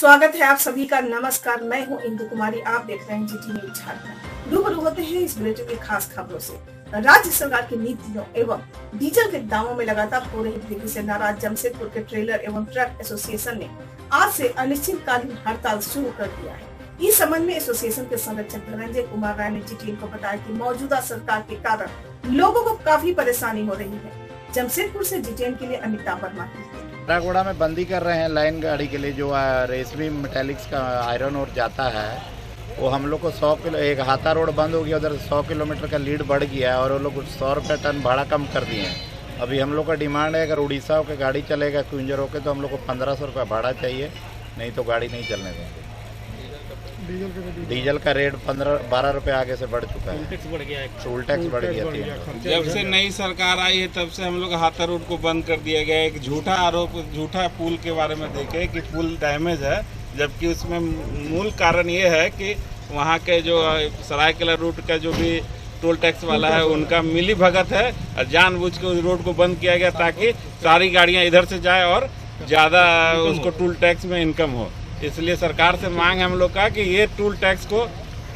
स्वागत है आप सभी का। नमस्कार, मैं हूं इंदु कुमारी। आप देख रहे हैं जीटी न्यूज झारखंड। रूबरू होते हैं इस बुलेटिन की खास खबरों से। राज्य सरकार की नीतियों एवं डीजल के दामों में लगातार हो रही वृद्धि से नाराज जमशेदपुर के ट्रेलर एवं ट्रक एसोसिएशन ने आज से अनिश्चितकालीन हड़ताल शुरू कर दिया है। इस संबंध में एसोसिएशन के संरक्षक धनंजय कुमार राय ने जीटीएन को बताया कि मौजूदा सरकार के कारण लोगों को काफी परेशानी हो रही है। जमशेदपुर से जीटीएन के लिए अमिता वर्मा की रिपोर्ट। घोड़ा में बंदी कर रहे हैं लाइन गाड़ी के लिए, जो रेशमी मेटालिक्स का आयरन और जाता है वो हम लोग को 100 किलो, एक हाथा रोड बंद हो गया, उधर 100 किलोमीटर का लीड बढ़ गया और वो लोग 100 रुपये टन भाड़ा कम कर दिए हैं। अभी हम लोग का डिमांड है, अगर उड़ीसा होकर गाड़ी चलेगा क्विंजर होकर तो हम लोग को 1500 रुपये भाड़ा चाहिए, नहीं तो गाड़ी नहीं चलने देंगे। डीजल का रेट 12 रुपये आगे से बढ़ चुका है, टोल टैक्स बढ़ गया था। जब से नई सरकार आई है तब से हम लोग हाथा रोड को बंद कर दिया गया। एक झूठा आरोप, झूठा पुल के बारे में देखे कि पुल डैमेज है, जबकि उसमें मूल कारण ये है कि वहाँ के जो सरायकेला रूट का जो भी टोल टैक्स वाला है उनका मिली भगत है और जानबूझ के उस रोड को बंद किया गया ताकि सारी गाड़ियाँ इधर से जाए और ज़्यादा उसको टोल टैक्स में इनकम हो। इसलिए सरकार से मांग है हम लोग का कि ये टोल टैक्स को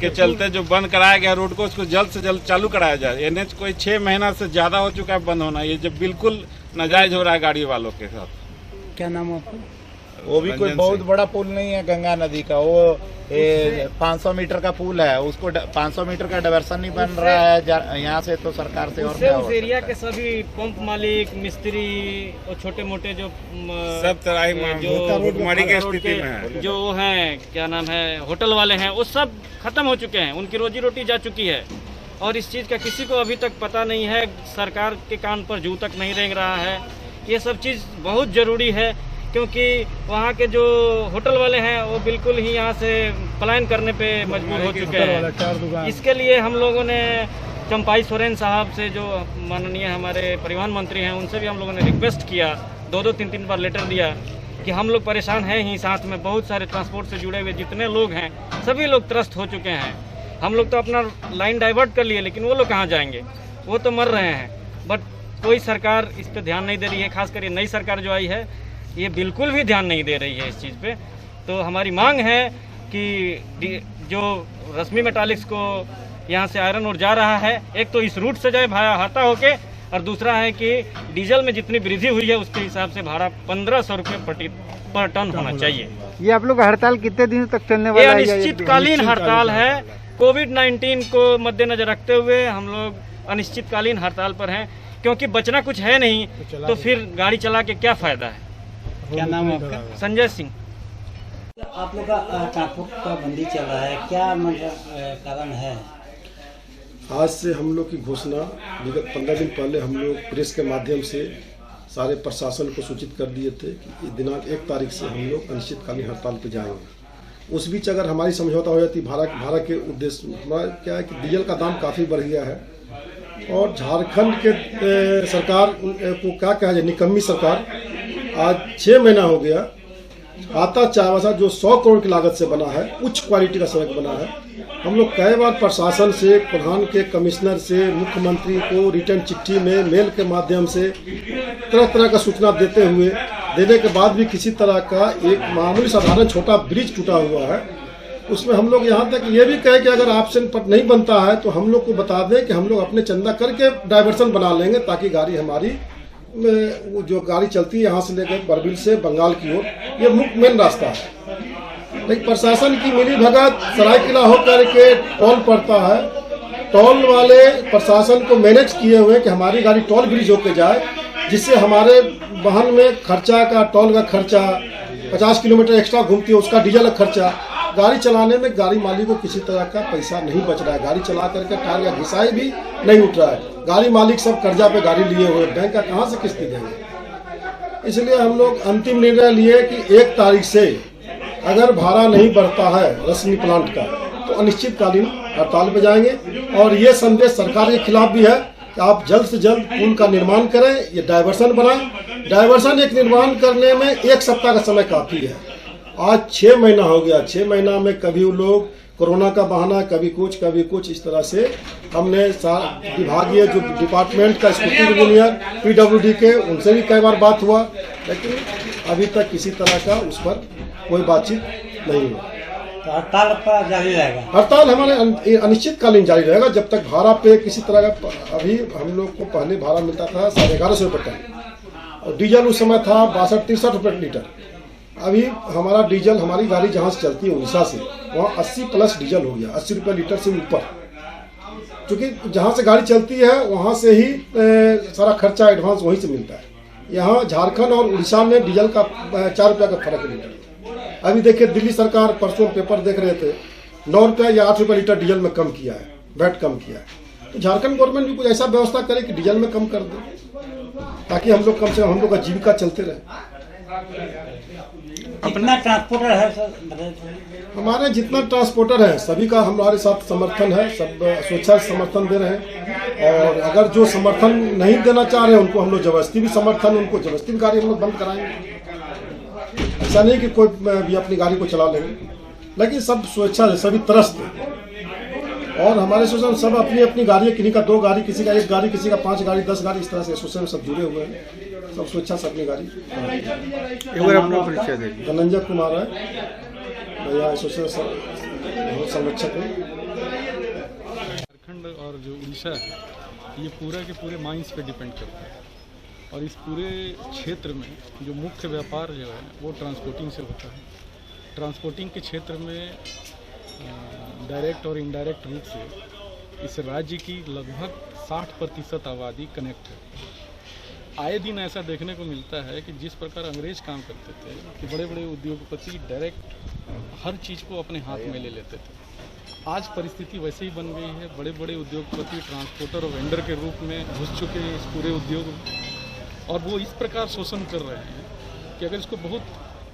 के चलते जो बंद कराया गया रोड को उसको जल्द से जल्द चालू कराया जाए। एनएच कोई 6 महीना से ज़्यादा हो चुका है बंद होना, ये जब बिल्कुल नाजायज हो रहा है गाड़ी वालों के साथ। क्या नाम है आपका? वो भी कोई बहुत बड़ा पुल नहीं है गंगा नदी का, वो 500 मीटर का पुल है, उसको 500 मीटर का डायवर्सन नहीं बन रहा है यहाँ से, तो सरकार से और क्या उस एरिया के सभी पंप मालिक, मिस्त्री और छोटे मोटे जो सब तरह भुखमरी की स्थिति में है, जो हैं क्या नाम है होटल वाले हैं, वो सब खत्म हो चुके हैं, उनकी रोजी रोटी जा चुकी है और इस चीज़ का किसी को अभी तक पता नहीं है। सरकार के कान पर जू तक नहीं रेंग रहा है। ये सब चीज़ बहुत ज़रूरी है क्योंकि वहाँ के जो होटल वाले हैं वो बिल्कुल ही यहाँ से पलायन करने पे मजबूर हो चुके हैं। इसके लिए हम लोगों ने चंपाई सोरेन साहब से, जो माननीय हमारे परिवहन मंत्री हैं, उनसे भी हम लोगों ने रिक्वेस्ट किया, 2-2, 3-3 बार लेटर दिया कि हम लोग परेशान हैं ही, साथ में बहुत सारे ट्रांसपोर्ट से जुड़े हुए जितने लोग हैं सभी लोग त्रस्त हो चुके हैं। हम लोग तो अपना लाइन डाइवर्ट कर लिए, लेकिन वो लोग कहाँ जाएंगे, वो तो मर रहे हैं। बट कोई सरकार इस पर ध्यान नहीं दे रही है, खासकर ये नई सरकार जो आई है ये बिल्कुल भी ध्यान नहीं दे रही है इस चीज़ पे। तो हमारी मांग है कि जो रश्मि मेटालिक्स को यहाँ से आयरन और जा रहा है, एक तो इस रूट से जाए भाया हाथा होके, और दूसरा है कि डीजल में जितनी वृद्धि हुई है उसके हिसाब से भाड़ा 1500 रुपये पर टन होना चाहिए। ये आप लोग हड़ताल कितने दिन तक चलने वाला है? ये अनिश्चितकालीन हड़ताल है। कोविड-19 को मद्देनजर रखते हुए हम लोग अनिश्चितकालीन हड़ताल पर हैं, क्योंकि बचना कुछ है नहीं तो फिर गाड़ी चला के क्या फ़ायदा है। क्या नाम है आपका? संजय सिंह। आप लोग का ट्रांसपोर्ट का बंदी चल रहा है, क्या मतलब कारण है? आज से हम लोग की घोषणा विगत 15 दिन पहले हम लोग प्रेस के माध्यम से सारे प्रशासन को सूचित कर दिए थे कि दिनांक 1 तारीख से हम लोग अनिश्चितकालीन हड़ताल पर जाएंगे। उस बीच अगर हमारी समझौता हो जाती, भाड़ा के उद्देश्य हमारा क्या है कि डीजल का दाम काफ़ी बढ़ गया है और झारखंड के सरकार को क्या कहा जाए, निकम्मी सरकार, आज 6 महीना हो गया, आता चावासा जो 100 करोड़ की लागत से बना है, उच्च क्वालिटी का सड़क बना है। हम लोग कई बार प्रशासन से, प्रधान के कमिश्नर से, मुख्यमंत्री को रिटर्न चिट्ठी में, मेल के माध्यम से तरह तरह का सूचना देने के बाद भी किसी तरह का एक मामूली साधारण छोटा ब्रिज टूटा हुआ है। उसमें हम लोग यहाँ तक ये भी कहें कि अगर ऑप्शन पर नहीं बनता है तो हम लोग को बता दें कि हम लोग अपने चंदा करके डाइवर्सन बना लेंगे, ताकि गाड़ी हमारी जो गाड़ी चलती है यहाँ से लेकर बरबील से बंगाल की ओर, ये मुख्य मेन रास्ता है। लेकिन प्रशासन की मिली भगत, सरायकेला होकर के टोल पड़ता है, टोल वाले प्रशासन को मैनेज किए हुए कि हमारी गाड़ी टोल ब्रिज होकर जाए, जिससे हमारे वाहन में खर्चा का, टोल का खर्चा, 50 किलोमीटर एक्स्ट्रा घूमती है उसका डीजल का खर्चा, गाड़ी चलाने में गाड़ी मालिक को किसी तरह का पैसा नहीं बच रहा है। गाड़ी चला करके टायर का घिसाई भी नहीं उठ रहा है। गाड़ी मालिक सब कर्जा पे गाड़ी लिए हुए, बैंक का कहाँ से किस्ती देंगे। इसलिए हम लोग अंतिम निर्णय लिए कि 1 तारीख से अगर भाड़ा नहीं बढ़ता है रश्मि प्लांट का तो अनिश्चितकालीन हड़ताल पे जाएंगे। और ये संदेश सरकार के खिलाफ भी है कि आप जल्द से जल्द पुल का निर्माण करें, ये डाइवर्सन बनाएं। डाइवर्सन एक निर्माण करने में 1 सप्ताह का समय काफ़ी है। आज 6 महीना हो गया, 6 महीना में कभी वो लोग कोरोना का बहाना, कभी कुछ इस तरह से हमने विभागीय जो डिपार्टमेंट का स्कूटी इंजीनियर PWD के, उनसे भी कई बार बात हुआ, लेकिन अभी तक किसी तरह का उस पर कोई बातचीत नहीं हुई। तो हड़ताल आपका जारी रहेगा? हड़ताल हमारे अनिश्चितकालीन जारी रहेगा जब तक भाड़ा पे किसी तरह का, अभी हम लोग को पहले भाड़ा मिलता था 1150 रुपये टन और डीजल उस समय था 62-63 रुपये लीटर। अभी हमारा डीजल, हमारी गाड़ी जहाँ से चलती है उड़ीसा से, वहाँ 80 प्लस डीजल हो गया, 80 रुपये लीटर से ऊपर। क्योंकि जहाँ से गाड़ी चलती है वहाँ से ही सारा खर्चा एडवांस वहीं से मिलता है। यहाँ झारखंड और उड़ीसा में डीजल का 4 रुपये का फर्क है लीटर। अभी देखिए दिल्ली सरकार परसों पेपर देख रहे थे 9 रुपये या 8 रुपये लीटर डीजल में कम किया है, वैट कम किया है। तो झारखंड गवर्नमेंट भी कुछ ऐसा व्यवस्था करे कि डीजल में कम कर दे, ताकि हम लोग कम से कम हम लोग का जीविका चलते रहे। कितना ट्रांसपोर्टर है सर? हमारे जितना ट्रांसपोर्टर है सभी का हमारे साथ समर्थन है, सब स्वेच्छा से समर्थन दे रहे हैं। और अगर जो समर्थन नहीं देना चाह रहे हैं उनको हम लोग जबरदस्ती भी समर्थन, उनको जबरदस्ती भी गाड़ी हम लोग बंद कराएंगे। ऐसा नहीं कि कोई भी अपनी गाड़ी को चला लेंगे, लेकिन सब स्वेच्छा से, सभी तरस थे। और हमारे एसोसिएशन सब अपनी अपनी गाड़ी, किसी का 2 गाड़ी, किसी का 1 गाड़ी, किसी का 5 गाड़ी, 10 गाड़ी, इस तरह से एसोसिएशन सब जुड़े हुए हैं, सब स्वेच्छा से अपनी गाड़ी। धनंजय कुमार है, भैया एसोसिएशन संरक्षक है। झारखंड और जो उड़ीसा है ये पूरा के पूरे माइंस पे डिपेंड करता है और इस पूरे क्षेत्र में जो मुख्य व्यापार जो है वो ट्रांसपोर्टिंग से होता है। ट्रांसपोर्टिंग के क्षेत्र में डायरेक्ट और इनडायरेक्ट रूप से इस राज्य की लगभग 60% आबादी कनेक्ट है। आए दिन ऐसा देखने को मिलता है कि जिस प्रकार अंग्रेज काम करते थे कि बड़े बड़े उद्योगपति डायरेक्ट हर चीज़ को अपने हाथ में ले लेते थे, आज परिस्थिति वैसे ही बन गई है। बड़े बड़े उद्योगपति ट्रांसपोर्टर और वेंडर के रूप में घुस चुके हैं इस पूरे उद्योग में और वो इस प्रकार शोषण कर रहे हैं कि अगर इसको बहुत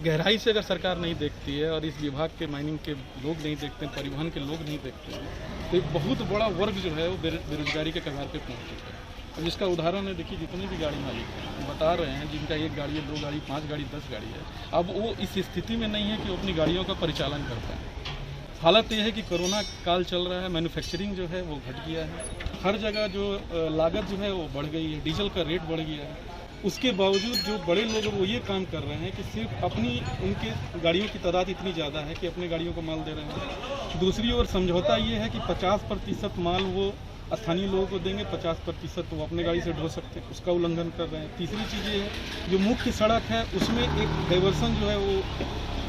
गहराई से अगर सरकार नहीं देखती है और इस विभाग के माइनिंग के लोग नहीं देखते हैं, परिवहन के लोग नहीं देखते हैं, तो एक बहुत बड़ा वर्ग जो है वो बेरोजगारी के कगार पे पहुंच चुका है। और जिसका उदाहरण है, देखिए जितने भी गाड़ी मालिक हैं बता रहे हैं जिनका 1 गाड़ी है, 2 गाड़ी, 5 गाड़ी, 10 गाड़ी है, अब वो इस स्थिति में नहीं है कि वो अपनी गाड़ियों का परिचालन कर पाए। हालत ये है कि कोरोना काल चल रहा है, मैन्युफैक्चरिंग जो है वो घट गया है, हर जगह जो लागत जो है वो बढ़ गई है, डीजल का रेट बढ़ गया है। उसके बावजूद जो बड़े लोग वो ये काम कर रहे हैं कि सिर्फ उनके गाड़ियों की तादाद इतनी ज़्यादा है कि अपने गाड़ियों को माल दे रहे हैं। दूसरी ओर समझौता ये है कि 50% माल वो स्थानीय लोगों को देंगे, 50% वो अपने गाड़ी से ढो सकते हैं, उसका उल्लंघन कर रहे हैं। तीसरी चीज़ ये है जो मुख्य सड़क है उसमें एक डाइवर्सन जो है वो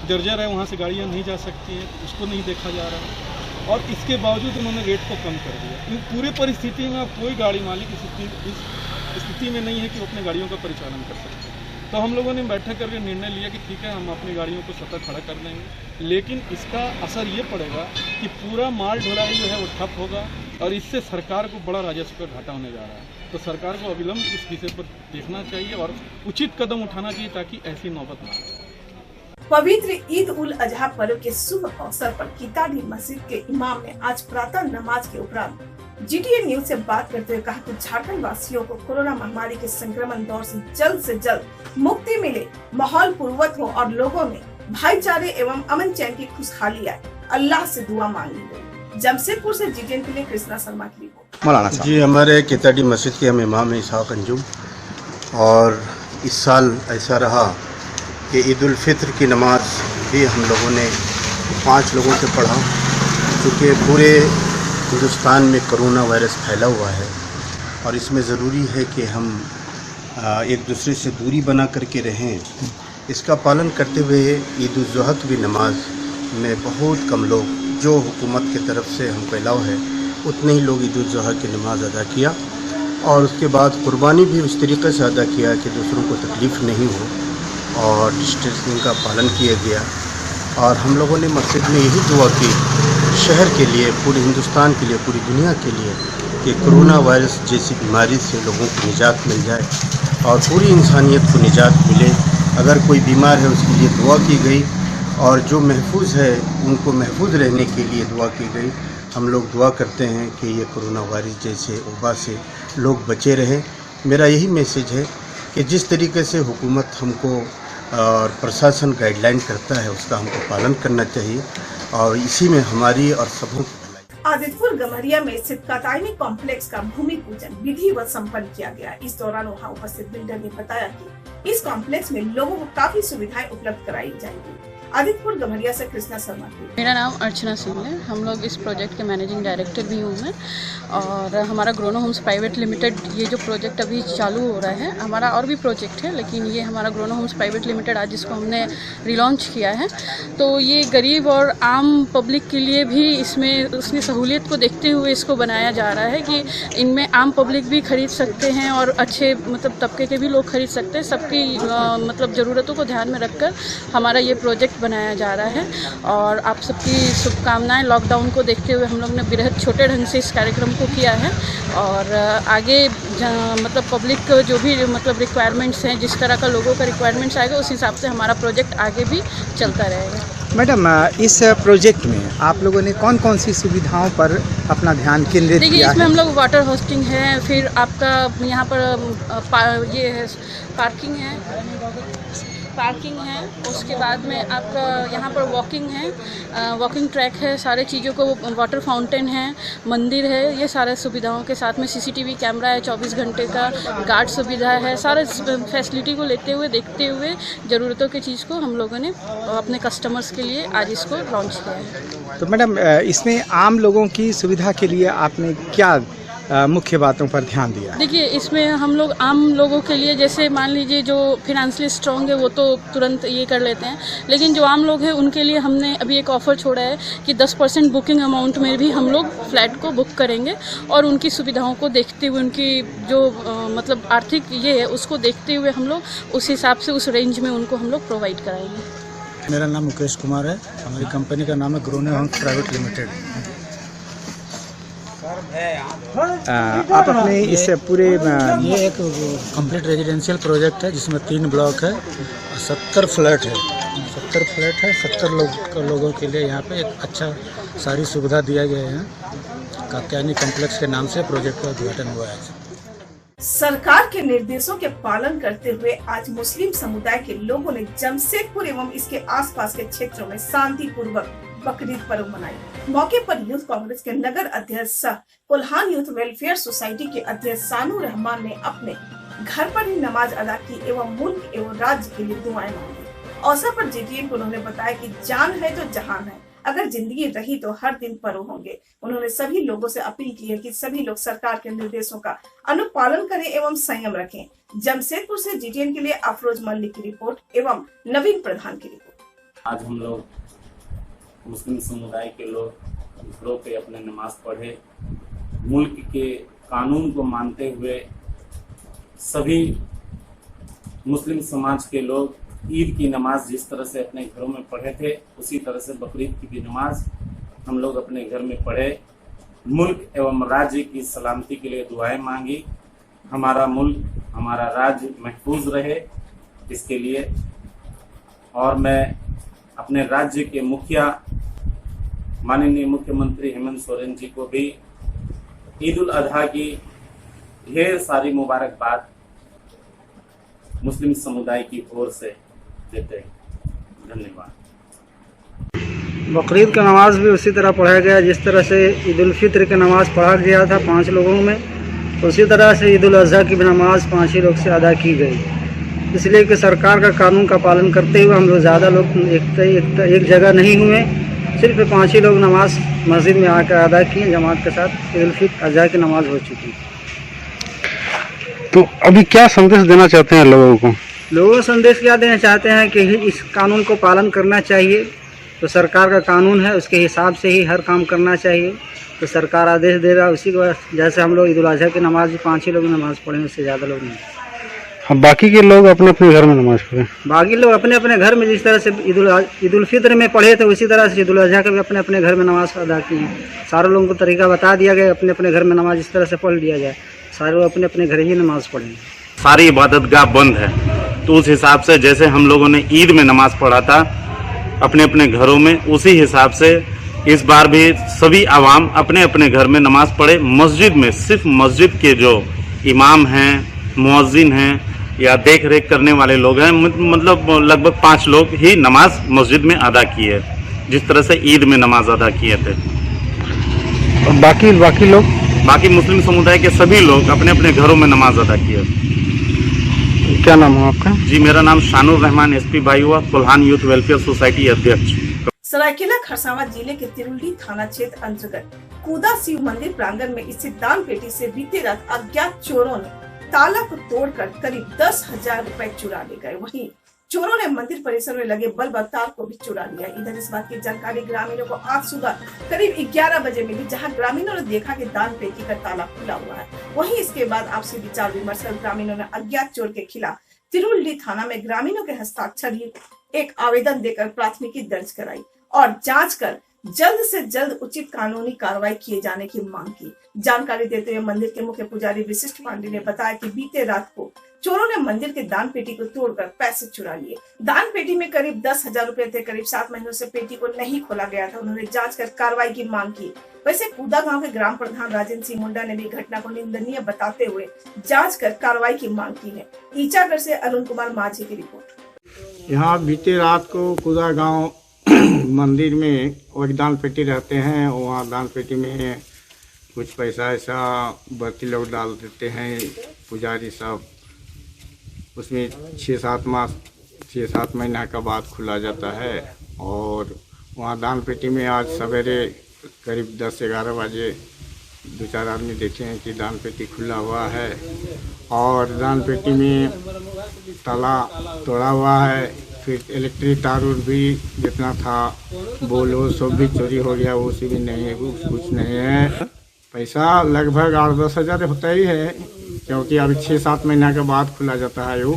जर्जर है, वहाँ से गाड़ियाँ नहीं जा सकती हैं, उसको नहीं देखा जा रहा है और इसके बावजूद उन्होंने रेट को कम कर दिया। इन पूरे परिस्थिति में अब कोई गाड़ी मालिक इस स्थिति में नहीं है कि वो अपने गाड़ियों का परिचालन कर सकते हैं। तो हम लोगों ने बैठक करके निर्णय लिया कि ठीक है हम अपनी गाड़ियों को स्वतः खड़ा कर देंगे, लेकिन इसका असर ये पड़ेगा कि पूरा माल ढुलाई जो है वो ठप होगा और इससे सरकार को बड़ा राजस्व का घाटा होने जा रहा है। तो सरकार को अविलंब इस विषय पर देखना चाहिए और उचित कदम उठाना चाहिए ताकि ऐसी नौबत ना आए। पवित्र ईद उल अजहा पर्व के शुभ अवसर पर कीताडी मस्जिद के इमाम ने आज प्रातः नमाज के उपरांत जीटीए न्यूज से बात करते हुए कहा कि झारखंड वासियों को कोरोना महामारी के संक्रमण दौर से जल्द मुक्ति मिले, माहौल पूर्वक हो और लोगों में भाईचारे एवं अमन चैन की खुशहाली आए। अल्लाह से दुआ मांगी गई। जमशेदपुर से जीटीएन के लिए कृष्णा शर्मा की रिपोर्ट। जी, हमारे कीताडी मस्जिद के हम इमाम हैं इसहाक अंजुम और इस साल ऐसा रहा कि ईद उल फित्र की नमाज भी हम लोगों ने 5 लोगों से पढ़ा, क्योंकि पूरे हिंदुस्तान में कोरोना वायरस फैला हुआ है और इसमें ज़रूरी है कि हम एक दूसरे से दूरी बना करके रहें। इसका पालन करते हुए ईद उल ज़ुहा की नमाज में बहुत कम लोग, जो हुकूमत की तरफ से हमको अलाउ है उतने ही लोग ईद उल ज़ुहा की नमाज अदा किया और उसके बाद कुर्बानी भी उस तरीके से अदा किया कि दूसरों को तकलीफ़ नहीं हो और डिस्टेंसिंग का पालन किया गया। और हम लोगों ने मस्जिद में यही दुआ की शहर के लिए, पूरे हिंदुस्तान के लिए, पूरी दुनिया के लिए कि कोरोना वायरस जैसी बीमारी से लोगों को निजात मिल जाए और पूरी इंसानियत को निजात मिले। अगर कोई बीमार है उसके लिए दुआ की गई और जो महफूज है उनको महफूज रहने के लिए दुआ की गई। हम लोग दुआ करते हैं कि ये कोरोना वायरस जैसे वबा से लोग बचे रहें। मेरा यही मैसेज है कि जिस तरीके से हुकूमत हमको और प्रशासन गाइडलाइन करता है उसका हमको पालन करना चाहिए और इसी में हमारी और सबों की भलाई। आदितपुर गम्हरिया में स्थित कातायनी कॉम्प्लेक्स का भूमि पूजन विधिवत संपन्न किया गया। इस दौरान वहां उपस्थित बिल्डर ने बताया कि इस कॉम्प्लेक्स में लोगों को काफी सुविधाएं उपलब्ध कराई जाएंगी। आदित्यपुर गम्हरिया से कृष्णा शर्मा। मेरा नाम अर्चना सिंह है। हम लोग इस प्रोजेक्ट के मैनेजिंग डायरेक्टर भी हूँ मैं, और हमारा ग्रोनो होम्स प्राइवेट लिमिटेड ये जो प्रोजेक्ट अभी चालू हो रहा है, हमारा और भी प्रोजेक्ट है लेकिन ये हमारा ग्रोनो होम्स प्राइवेट लिमिटेड आज इसको हमने रिलॉन्च किया है। तो ये गरीब और आम पब्लिक के लिए भी इसमें उसकी सहूलियत को देखते हुए इसको बनाया जा रहा है कि इनमें आम पब्लिक भी खरीद सकते हैं और अच्छे मतलब तबके के भी लोग खरीद सकते हैं। सबकी मतलब ज़रूरतों को ध्यान में रखकर हमारा ये प्रोजेक्ट बनाया जा रहा है और आप सबकी शुभकामनाएं। लॉकडाउन को देखते हुए हम लोग ने बेहद छोटे ढंग से इस कार्यक्रम को किया है और आगे मतलब पब्लिक जो भी मतलब रिक्वायरमेंट्स हैं, जिस तरह का लोगों का रिक्वायरमेंट्स आएगा उस हिसाब से हमारा प्रोजेक्ट आगे भी चलता रहेगा। मैडम, इस प्रोजेक्ट में आप लोगों ने कौन कौन सी सुविधाओं पर अपना ध्यान केंद्रित किया है? देखिए, इसमें हम लोग वाटर होस्टिंग है, फिर आपका यहाँ पर ये है पार्किंग है, उसके बाद में आपका यहाँ पर वॉकिंग है, वॉकिंग ट्रैक है, सारे चीज़ों को वाटर फाउंटेन है, मंदिर है, ये सारे सुविधाओं के साथ में CCTV कैमरा है, 24 घंटे का गार्ड सुविधा है। सारे फैसिलिटी को लेते हुए देखते हुए ज़रूरतों की चीज़ को हम लोगों ने अपने कस्टमर्स के लिए आज इसको लॉन्च किया है। तो मैडम, इसमें आम लोगों की सुविधा के लिए आपने क्या मुख्य बातों पर ध्यान दिया? देखिए, इसमें हम लोग आम लोगों के लिए, जैसे मान लीजिए जो फिनेंशियली स्ट्रांग है वो तो तुरंत ये कर लेते हैं, लेकिन जो आम लोग हैं उनके लिए हमने अभी एक ऑफ़र छोड़ा है कि 10% बुकिंग अमाउंट में भी हम लोग फ्लैट को बुक करेंगे और उनकी सुविधाओं को देखते हुए, उनकी जो मतलब आर्थिक ये है उसको देखते हुए हम लोग उस हिसाब से उस रेंज में उनको हम लोग प्रोवाइड कराएंगे। मेरा नाम मुकेश कुमार है। हमारी कंपनी का नाम है ग्रोनो होम्स प्राइवेट लिमिटेड। आप अपने इस पूरे ये एक कंप्लीट रेजिडेंशियल प्रोजेक्ट है जिसमें 3 ब्लॉक है और 70 फ्लैट है। 70 लोगों के लिए यहाँ पे एक अच्छा सारी सुविधा दिया गया है। कात्यायनी कॉम्प्लेक्स के नाम से प्रोजेक्ट का उद्घाटन हुआ है। सरकार के निर्देशों के पालन करते हुए आज मुस्लिम समुदाय के लोगों ने जमशेदपुर एवं इसके आसपास के क्षेत्रों में शांतिपूर्वक बकरीद पर्व मनाई। मौके पर यूथ कांग्रेस के नगर अध्यक्ष कोल्हान यूथ वेलफेयर सोसाइटी के अध्यक्ष सानू रहमान ने अपने घर पर ही नमाज अदा की एवं मुल्क एवं राज्य के लिए दुआएं मांगी। अवसर पर JTN को उन्होंने बताया कि जान है तो जहान है, अगर जिंदगी रही तो हर दिन पर्व होंगे। उन्होंने सभी लोगों से अपील की है कि सभी लोग सरकार के निर्देशों का अनुपालन करें एवं संयम रखें। जमशेदपुर से JTN के लिए अफरोज मल्लिक की रिपोर्ट एवं नवीन प्रधान की रिपोर्ट। आज हम लोग मुस्लिम समुदाय के लोग घरों पे अपने नमाज पढ़े, मुल्क के कानून को मानते हुए सभी मुस्लिम समाज के लोग ईद की नमाज जिस तरह से अपने घरों में पढ़े थे उसी तरह से बकरीद की भी नमाज हम लोग अपने घर में पढ़े। मुल्क एवं राज्य की सलामती के लिए दुआएं मांगी। हमारा मुल्क, हमारा राज्य महफूज रहे इसके लिए। और मैं अपने राज्य के मुखिया माननीय मुख्यमंत्री हेमंत सोरेन जी को भी ईद उल अजहा की ढेर सारी मुबारकबाद मुस्लिम समुदाय की ओर से देते हैं। धन्यवाद। बकरीद का नमाज भी उसी तरह पढ़ा गया जिस तरह से ईद उल फित्र की नमाज पढ़ा गया था 5 लोगों में, उसी तरह से ईद उल अजहा की भी नमाज 5 ही लोग से अदा की गई। इसलिए कि सरकार का कानून का पालन करते हुए हम लोग ज़्यादा लोग एक जगह नहीं हुए, सिर्फ 5 ही लोग नमाज मस्जिद में आकर अदा किए जमात के साथ। ईद उल फित्र अजहा की नमाज हो चुकी। तो अभी क्या संदेश देना चाहते हैं लोगों को? लोगों को संदेश क्या देना चाहते हैं कि इस कानून को पालन करना चाहिए। तो सरकार का कानून है, उसके हिसाब से ही हर काम करना चाहिए। तो सरकार आदेश दे रहा है उसी के, जैसे हम लोग ईद उल अजहा की नमाज 5 ही लोग नमाज पढ़ें, उससे ज़्यादा लोग नहीं। हाँ, बाकी के लोग अपने अपने घर में नमाज पढ़ें। बाकी लोग अपने अपने घर में जिस तरह से ईद उल फित्र में पढ़े थे उसी तरह से ईद उल अजहा के भी अपने अपने घर में नमाज अदा की है। सारे लोगों को तरीका बता दिया गया, अपने अपने घर में नमाज इस तरह से पढ़ लिया जाए। सारे लोग अपने अपने घर ही नमाज पढ़ेंगे। सारी इबादतगाह बंद है, तो उस हिसाब से जैसे हम लोगों ने ईद में नमाज पढ़ा था अपने अपने घरों में, उसी हिसाब से इस बार भी सभी आवाम अपने अपने घर में नमाज पढ़े। मस्जिद में सिर्फ मस्जिद के जो इमाम हैं, मुअज्जिन हैं या देख रेख करने वाले लोग हैं, मतलब लगभग 5 लोग ही नमाज मस्जिद में अदा किए, जिस तरह से ईद में नमाज अदा किए थे। और बाकी मुस्लिम समुदाय के सभी लोग अपने अपने घरों में नमाज अदा किए। क्या नाम है आपका? जी, मेरा नाम Shanur Rahman, SP Bayua, Kolhan youth welfare society अध्यक्ष। सरायकेला खरसावां जिले के तिरुल्ली थाना क्षेत्र अंतर्गत कूदा शिव मंदिर प्रांगण में स्थित दान पेटी से बीती रात अज्ञात चोरों ने ताला को तोड़कर करीब 10,000 रुपए चुरा ले गए। वहीं चोरों ने मंदिर परिसर में लगे बल्ब और तार को भी चुरा लिया। इधर इस बात की जानकारी ग्रामीणों को आज सुबह करीब 11 बजे मिली, जहां ग्रामीणों ने देखा कि दान पेटी का ताला खुला हुआ है। वहीं इसके बाद आपसी विचार विमर्श कर ग्रामीणों ने अज्ञात चोर के खिलाफ तिरुल्ली थाना में ग्रामीणों के हस्ताक्षर एक आवेदन देकर प्राथमिकी दर्ज कराई और जांच कर जल्द से जल्द उचित कानूनी कार्रवाई किए जाने की मांग की। जानकारी देते हुए मंदिर के मुख्य पुजारी विशिष्ट पांडे ने बताया कि बीते रात को चोरों ने मंदिर के दान पेटी को तोड़कर पैसे चुरा लिए। दान पेटी में करीब 10,000 रुपए थे। करीब 7 महीनों से पेटी को नहीं खोला गया था। उन्होंने जांच कर कार्रवाई की मांग की। वैसे कूदा गांव के ग्राम प्रधान राजेंद्र सिंह मुंडा ने भी घटना को निंदनीय बताते हुए जांच कर कार्रवाई की मांग की है। ईचागढ़ से अरुण कुमार माझी की रिपोर्ट। यहाँ बीते रात को कूदा गांव मंदिर में एक दान पेटी रहते हैं। वहाँ दान पेटी में कुछ पैसा ऐसा बर्ती लोग डाल देते हैं पुजारी सब। उसमें 6-7 महीना का बाद खुला जाता है। और वहाँ दान पेटी में आज सवेरे करीब 10-11 बजे 2-4 आदमी देखे हैं कि दान पेटी खुला हुआ है और दान पेटी में ताला तोड़ा हुआ है। फिर इलेक्ट्रिक तार भी जितना था बोलो सब भी चोरी हो गया। वो भी नहीं है, कुछ नहीं है। पैसा लगभग 8-10 हज़ार होता ही है, क्योंकि अभी 6-7 महीना के बाद खुला जाता है। वो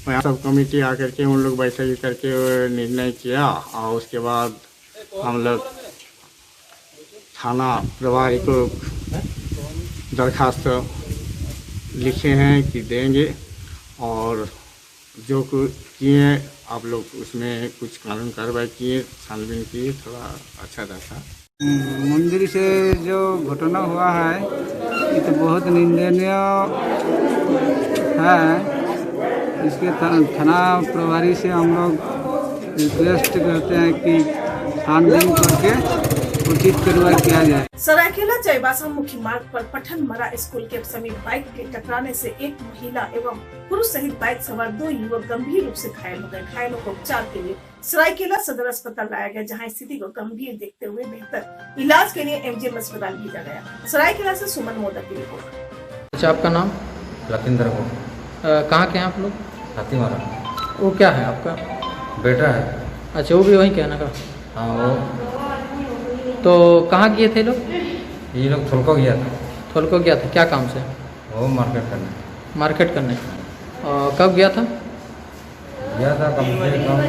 यहाँ सब कमेटी आकर के उन लोग बैठक करके निर्णय किया और उसके बाद हम लोग थाना प्रभारी को दरखास्त लिखे हैं कि देंगे और जो कुछ किए आप लोग उसमें कुछ कानून कार्रवाई किए, छानबीन किए, थोड़ा अच्छा रहता। मंदिर से जो घटना हुआ है ये तो बहुत निंदनीय है। इसके थाना प्रभारी से हम लोग रिक्वेस्ट करते हैं कि छानबीन करके उचित कार्रवाई किया जाए। सरायकेला चाईबासा मुख्य मार्ग पर पठनमरा स्कूल के समीप बाइक के टकराने से एक महिला एवं पुरुष सहित बाइक सवार 2 युवक गंभीर रूप से घायल हो गए। घायलों को उपचार के लिए सरायकेला सदर अस्पताल लाया गया, जहां स्थिति को गंभीर देखते हुए बेहतर इलाज के लिए MGM अस्पताल भेजा गया। सरायकेला से सुमन मोदक की रिपोर्ट। अच्छा, आपका नाम? लखिंदर को। कहाँ के हैं आप लोग? हाथीमारा। वो क्या है आपका? बेटा है। अच्छा, वो भी वहीं कहना का? हाँ, वो तो कहाँ गए थे लोग? ये लोग थोलको गया था। थोलको गया था, क्या काम से? वो मार्केट करने। और कब गया था? गया था कम से कम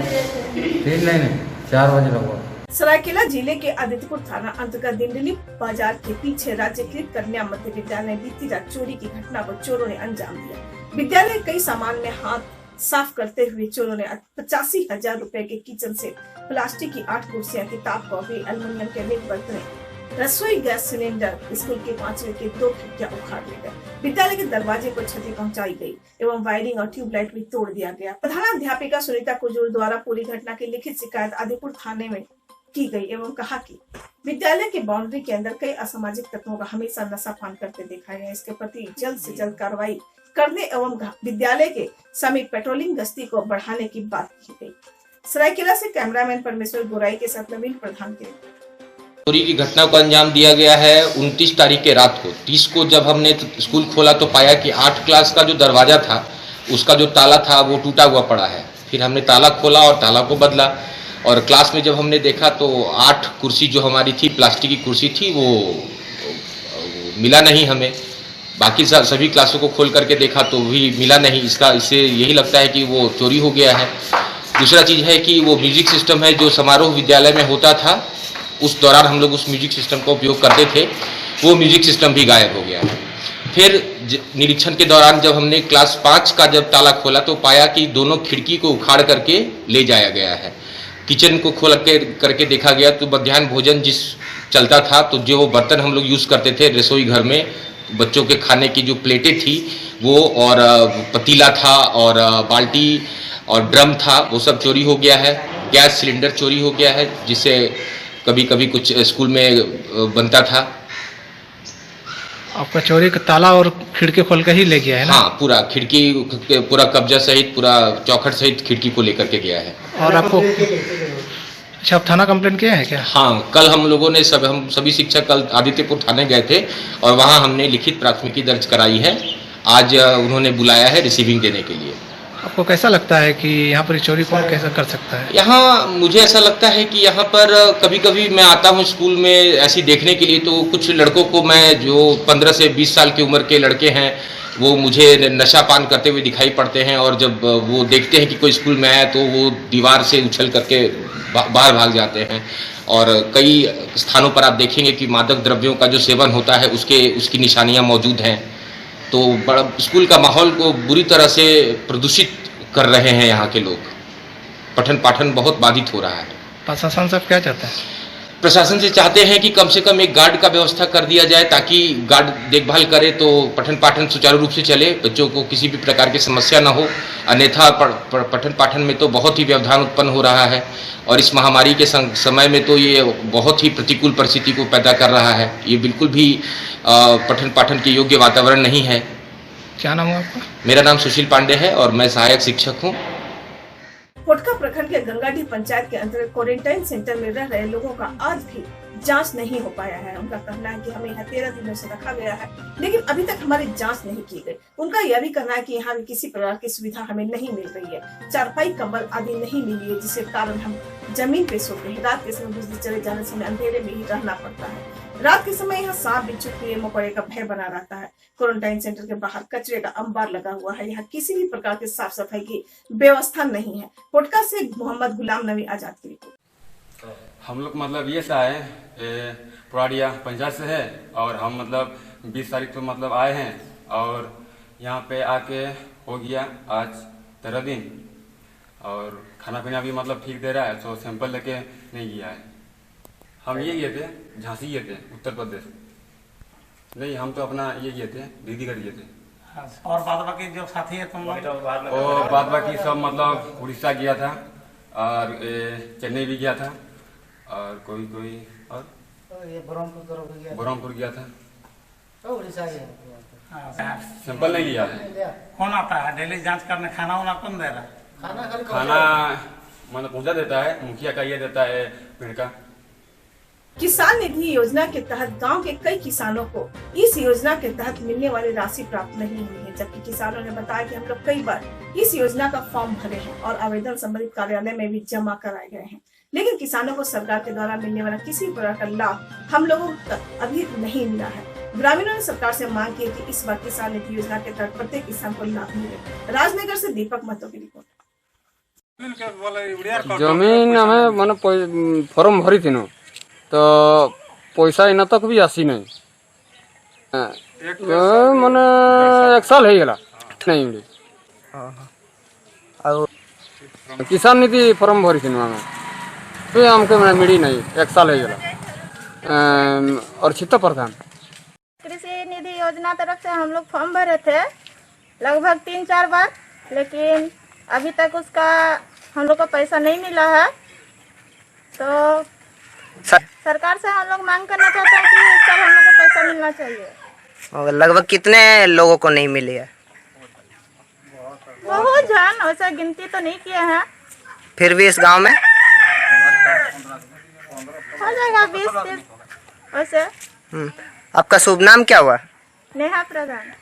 4 बजे लगभग। सरायकेला जिले के आदित्यपुर थाना अंतर्गत दिंडली बाजार के पीछे राज्यकृत कन्या मध्य विद्यालय बीती रात चोरी की घटना को चोरों ने अंजाम दिया। विद्यालय कई सामान में हाथ साफ करते हुए चोरों ने 85,000 रुपए के किचन सेट, प्लास्टिक की 8 कुर्सियां, किताब, कॉपी, एल्युमिनियम के अनेक बर्तन, रसोई गैस सिलेंडर, स्कूल के 5वीं के 2 खिड़कियां उखाड़ ले गए। विद्यालय के दरवाजे को क्षति पहुंचाई गई एवं वायरिंग और ट्यूबलाइट भी तोड़ दिया गया। प्रधानाध्यापिका सुनीता कुजूर द्वारा पूरी घटना की लिखित शिकायत आदिपुर थाने में की गई एवं कहा कि विद्यालय के बाउंड्री के अंदर कई असामाजिक तत्वों का हमेशा नशापान करते देखा गया। इसके प्रति जल्द से जल्द कार्रवाई करने एवं विद्यालय के समीप पेट्रोलिंग गश्ती को बढ़ाने की बात की गई। सरायकेला से कैमरामैन परमेश्वर गोराई के साथ नवीन प्रधान के। चोरी की घटना को अंजाम दिया गया है 29 तारीख के रात को। 30 को जब हमने स्कूल खोला तो पाया कि 8 क्लास का जो दरवाजा था उसका जो ताला था वो टूटा हुआ पड़ा है। फिर हमने ताला खोला और ताला को बदला और क्लास में जब हमने देखा तो 8 कुर्सी जो हमारी थी, प्लास्टिक की कुर्सी थी, वो मिला नहीं हमें। बाकी सभी क्लासों को खोल करके देखा तो भी मिला नहीं। इससे यही लगता है कि वो चोरी हो गया है। दूसरा चीज़ है कि वो म्यूजिक सिस्टम है जो समारोह विद्यालय में होता था, उस दौरान हम लोग उस म्यूजिक सिस्टम का उपयोग करते थे, वो म्यूजिक सिस्टम भी गायब हो गया है। फिर निरीक्षण के दौरान जब हमने क्लास 5 का जब ताला खोला तो पाया कि दोनों खिड़की को उखाड़ करके ले जाया गया है। किचन को खोल करके देखा गया तो मध्याह्न भोजन जिस चलता था तो जो वो बर्तन हम लोग यूज़ करते थे रसोई घर में, बच्चों के खाने की जो प्लेटें थी वो, और पतीला था और बाल्टी और ड्रम था, वो सब चोरी हो गया है। गैस सिलेंडर चोरी हो गया है जिससे कभी कभी कुछ स्कूल में बनता था। आपका चोरी का ताला और खिड़की खोल कर ही ले गया है ना? हाँ, पूरा खिड़की, पूरा कब्जा सहित, पूरा चौखट सहित खिड़की को लेकर के गया है। और आपको अच्छा, आप थाना कंप्लेंट किया है क्या? हाँ, कल हम लोगों ने हम सभी शिक्षक कल आदित्यपुर थाने गए थे और वहाँ हमने लिखित प्राथमिकी दर्ज कराई है। आज उन्होंने बुलाया है रिसीविंग देने के लिए। आपको कैसा लगता है कि यहाँ पर चोरी कौन कैसा कर सकता है? यहाँ मुझे ऐसा लगता है कि यहाँ पर कभी कभी मैं आता हूँ स्कूल में ऐसी देखने के लिए, तो कुछ लड़कों को मैं, जो 15 से 20 साल की उम्र के लड़के हैं, वो मुझे नशा पान करते हुए दिखाई पड़ते हैं। और जब वो देखते हैं कि कोई स्कूल में आया तो वो दीवार से उछल करके बाहर भाग जाते हैं। और कई स्थानों पर आप देखेंगे कि मादक द्रव्यों का जो सेवन होता है उसकी निशानियाँ मौजूद हैं। तो बड़ा स्कूल का माहौल को बुरी तरह से प्रदूषित कर रहे हैं यहाँ के लोग। पठन पाठन बहुत बाधित हो रहा है। प्रशासन से क्या चाहते हैं? प्रशासन से चाहते हैं कि कम से कम एक गार्ड का व्यवस्था कर दिया जाए, ताकि गार्ड देखभाल करे तो पठन पाठन सुचारू रूप से चले, बच्चों को किसी भी प्रकार की समस्या न हो। अन्यथा पठन पाठन में तो बहुत ही व्यवधान उत्पन्न हो रहा है और इस महामारी के समय में तो ये बहुत ही प्रतिकूल परिस्थिति को पैदा कर रहा है। ये बिल्कुल भी पठन पाठन के योग्य वातावरण नहीं है। क्या नाम है आपका? मेरा नाम सुशील पांडे है और मैं सहायक शिक्षक हूँ। कोटका प्रखंड के गंगाडीह पंचायत के अंतर्गत क्वारंटाइन सेंटर में रह रहे लोगों का आज भी जांच नहीं हो पाया है। उनका कहना है कि हमें यहाँ 13 दिनों से रखा गया है, लेकिन अभी तक हमारी जांच नहीं की गई। उनका यह भी कहना है कि यहाँ भी किसी प्रकार की सुविधा हमें नहीं मिल रही है। चारपाई, कंबल आदि नहीं मिली है, जिसके कारण हम जमीन पे सोते हैं। रात के समय बिजली चले जाने से अंधेरे में ही रहना पड़ता है। रात के समय यहाँ सांप, बिच्छू, कीड़े मकोड़े का भय बना रहता है। क्वारंटाइन सेंटर के बाहर कचरे का अंबार लगा हुआ है। यहाँ किसी भी प्रकार की साफ सफाई की व्यवस्था नहीं है। कोटका से मोहम्मद गुलाम नबी आजाद की रिपोर्ट। हम लोग मतलब ये से आए पुराड़िया पंचायत से है और हम मतलब 20 तारीख को मतलब आए हैं और यहाँ पे आके हो गया आज 13 दिन और खाना पीना भी मतलब ठीक दे रहा है। तो सैंपल लेके नहीं गया है। हम ये गए थे, झांसी गए थे, उत्तर प्रदेश। नहीं, हम तो अपना ये गए थे, दीदी घर गए थे। और बाद बाकी जो साथी है तुम लोग? और बाद बाकी सब मतलब उड़ीसा गया था और चेन्नई भी गया था और कोई और ब्रह्मपुर गया था। उड़ीसा गया। सैंपल नहीं लिया है। कौन आता है डेली जांच करने? खाना वाना कौन दे रहा है? खाना मतलब पूजा देता है, मुखिया का ये देता है पेड़ का। किसान निधि योजना के तहत गांव के कई किसानों को इस योजना के तहत मिलने वाली राशि प्राप्त नहीं हुई है, जबकि किसानों ने बताया कि हम लोग कई बार इस योजना का फॉर्म भरे हैं और आवेदन संबंधित कार्यालय में भी जमा कराए गए हैं, लेकिन किसानों को सरकार के द्वारा मिलने वाला किसी प्रकार का लाभ हम लोगों तक अभी नहीं मिला है। ग्रामीणों ने सरकार से मांग की कि इस बार किसान निधि योजना के तहत प्रत्येक किसान को लाभ मिले। राजनगर से दीपक महतो की रिपोर्ट। जमीन हमें माने फॉर्म भरी थी न, तो पैसा इन तक भी आसी नहीं। माने 1 साल हो गला नहीं मिली। किसान निधि फॉर्म भरी थी हमें, तो हमके मैंने मिली नहीं। 1 साल हो गला। और चित्त प्रधान कृषि निधि योजना तरफ से हम लोग फॉर्म भरे थे लगभग 3-4 बार, लेकिन अभी तक उसका हम लोग को पैसा नहीं मिला है। तो सरकार से हम लोग मांग करना चाहते हैं कि इस साल हम लोग को पैसा मिलना चाहिए। लगभग कितने लोगों को नहीं मिली है? बहुत जन, वैसे गिनती तो नहीं किए हैं। फिर भी इस गांव में हो जाएगा 20-30 वैसे। आपका शुभ नाम क्या हुआ? नेहा प्रधान।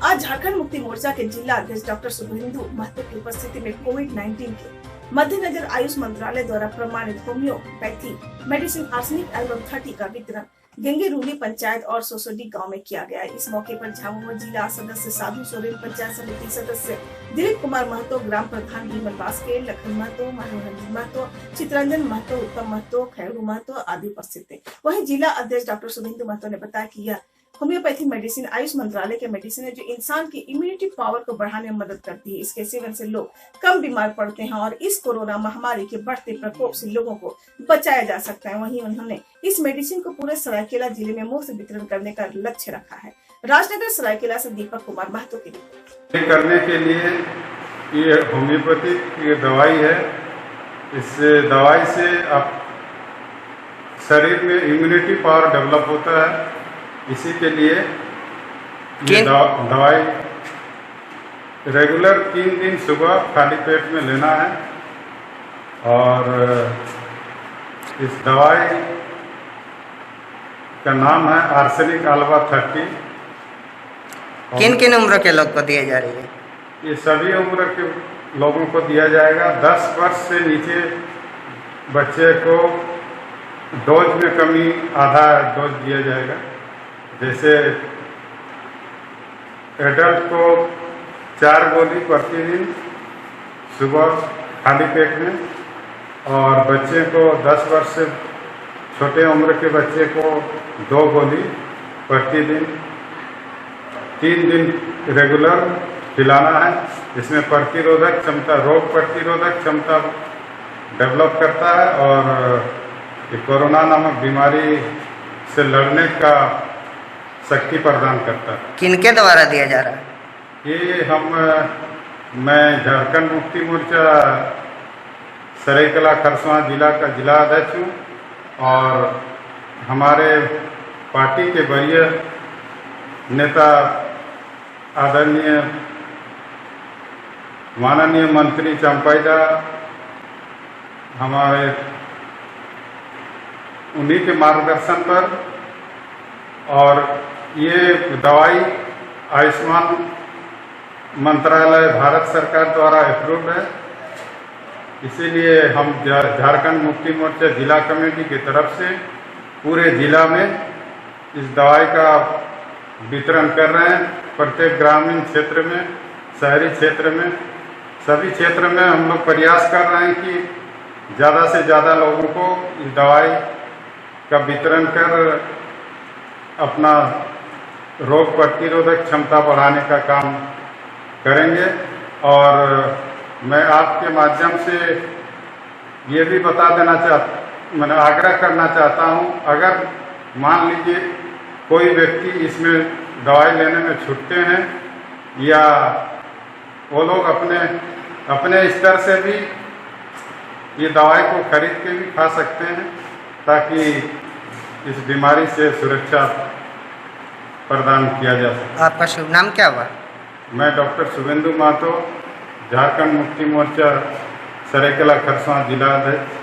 आज झारखंड मुक्ति मोर्चा के जिला अध्यक्ष डॉक्टर शुभेंदु महतो की उपस्थिति में कोविड-19 के मद्देनजर आयुष मंत्रालय द्वारा प्रमाणित होम्योपैथी मेडिसिन आर्सेनिक एल्बम 30 का वितरण गेंगेरूली पंचायत और सोसोडी गांव में किया गया। इस मौके पर झामुमो जिला सदस्य साधु सोरेन, पंचायत समिति सदस्य दिलीप कुमार महतो, ग्राम प्रधान विमल बास्के, लखन महतो, मनोरंजन महतो, चित्रंजन महतो, उत्तम महतो, खैरू महतो आदि उपस्थित थे। वहीं जिला अध्यक्ष डॉक्टर शुभेंदु महतो ने बताया कि यह होम्योपैथी मेडिसिन आयुष मंत्रालय के मेडिसिन है जो इंसान की इम्यूनिटी पावर को बढ़ाने में मदद करती है। इसके सेवन से लोग कम बीमार पड़ते हैं और इस कोरोना महामारी के बढ़ते प्रकोप से लोगों को बचाया जा सकता है। वहीं उन्होंने इस मेडिसिन को पूरे सरायकेला जिले में मुफ्त वितरण करने का लक्ष्य रखा है। राजनगर सरायकेला से दीपक कुमार महतो की रिपोर्ट। करने के लिए ये होम्योपैथी की दवाई है। इस दवाई से आप शरीर में इम्यूनिटी पावर डेवलप होता है। इसी के लिए ये दवाई रेगुलर 3 दिन सुबह खाली पेट में लेना है। और इस दवाई का नाम है आर्सेनिक अल्फा 30। किन किन उम्र के लोग को दिए जा रही है? ये सभी उम्र के लोगों को दिया जाएगा। 10 वर्ष से नीचे बच्चे को डोज में कमी आधा डोज दिया जाएगा। जैसे एडल्ट को 4 गोली प्रतिदिन सुबह खाली पेट में, और बच्चे को 10 वर्ष से छोटे उम्र के बच्चे को 2 गोली प्रतिदिन 3 दिन रेगुलर खिलाना है। इसमें प्रतिरोधक क्षमता, रोग प्रतिरोधक क्षमता डेवलप करता है और ये कोरोना नामक बीमारी से लड़ने का शक्ति प्रदान करता है। किनके द्वारा दिया जा रहा है? ये मैं झारखंड मुक्ति मोर्चा सरायकेला खरसावां जिला का जिला अध्यक्ष हूँ, और हमारे पार्टी के वरीय नेता आदरणीय माननीय मंत्री चंपाईदा, हमारे उन्हीं के मार्गदर्शन पर, और ये दवाई आयुष्मान मंत्रालय भारत सरकार द्वारा अप्रूव्ड है। इसीलिए हम झारखंड मुक्ति मोर्चा जिला कमेटी की तरफ से पूरे जिला में इस दवाई का वितरण कर रहे हैं। प्रत्येक ग्रामीण क्षेत्र में, शहरी क्षेत्र में, सभी क्षेत्र में हम लोग प्रयास कर रहे हैं कि ज़्यादा से ज़्यादा लोगों को इस दवाई का वितरण कर अपना रोग प्रतिरोधक क्षमता बढ़ाने का काम करेंगे। और मैं आपके माध्यम से ये भी बता देना मैंने आग्रह करना चाहता हूँ, अगर मान लीजिए कोई व्यक्ति इसमें दवाई लेने में छूटते हैं, या वो लोग अपने स्तर से भी ये दवाई को खरीद के भी खा सकते हैं, ताकि इस बीमारी से सुरक्षा प्रदान किया जा सके। आपका शुभ नाम क्या हुआ? मैं डॉक्टर शुभेंदु महतो, झारखंड मुक्ति मोर्चा सरायकेला खरसावां जिला अध्यक्ष।